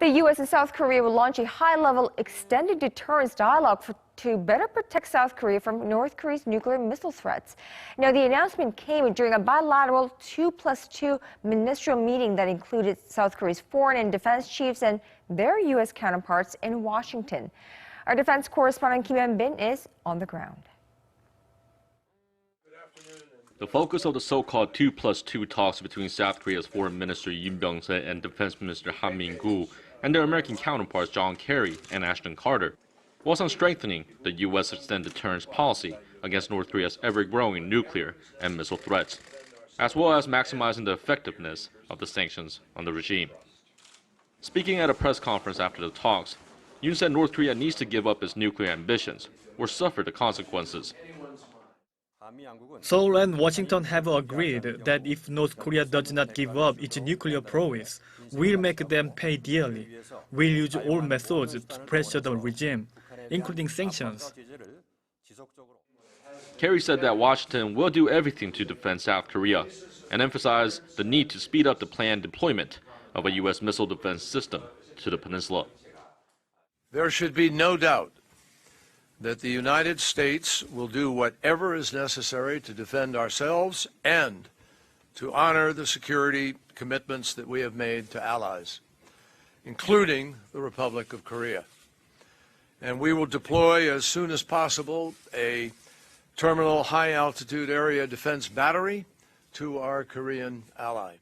The U.S. and South Korea will launch a high-level extended deterrence dialogue to better protect South Korea from North Korea's nuclear missile threats. Now, the announcement came during a bilateral 2+2 ministerial meeting that included South Korea's foreign and defense chiefs and their U.S. counterparts in Washington. Our defense correspondent Kim Hyun-bin is on the ground. The focus of the so-called 2+2 talks between South Korea's Foreign Minister Byung-se and Defense Minister Min-koo and their American counterparts John Kerry and Ashton was on strengthening the U.S. extended deterrence policy against North Korea's ever-growing nuclear and missile threats, as well as maximizing the effectiveness of the sanctions on the regime. Speaking at a press conference after the talks, Yoon said North Korea needs to give up its nuclear ambitions or suffer the consequences. Seoul and Washington have agreed that if North Korea does not give up its nuclear prowess, we'll make them pay dearly. We'll use all methods to pressure the regime, including sanctions. Kerry said that Washington will do everything to defend South Korea and emphasized the need to speed up the planned deployment of a U.S. missile defense system to the peninsula. There should be no doubt that the United States will do whatever is necessary to defend ourselves and to honor the security commitments that we have made to allies, including the Republic of Korea. And we will deploy as soon as possible a terminal high-altitude area defense battery to our Korean ally.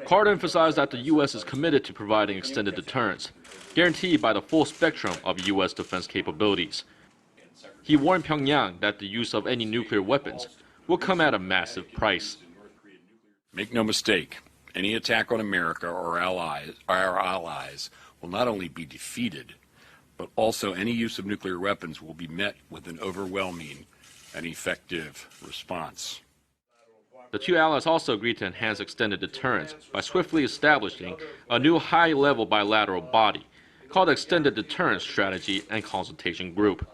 Carter emphasized that the U.S. is committed to providing extended deterrence, guaranteed by the full spectrum of U.S. defense capabilities. He warned Pyongyang that the use of any nuclear weapons will come at a massive price. Make no mistake, any attack on America or our allies will not only be defeated, but also any use of nuclear weapons will be met with an overwhelming and effective response. The two allies also agreed to enhance extended deterrence by swiftly establishing a new high-level bilateral body called Extended Deterrence Strategy and Consultation Group.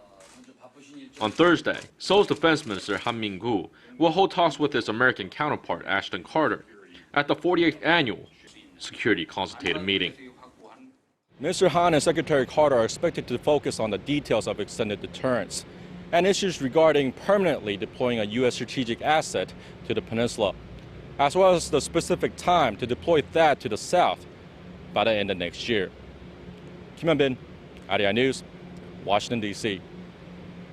On Thursday, Seoul's Defense Minister Min-koo will hold talks with his American counterpart Ashton at the 48th Annual Security Consultative Meeting. Mr. Han and Secretary Carter are expected to focus on the details of extended deterrence and issues regarding permanently deploying a U.S. strategic asset to the peninsula, as well as the specific time to deploy that to the south by the end of next year. Kim Hyun-bin, Arirang News, Washington, D.C.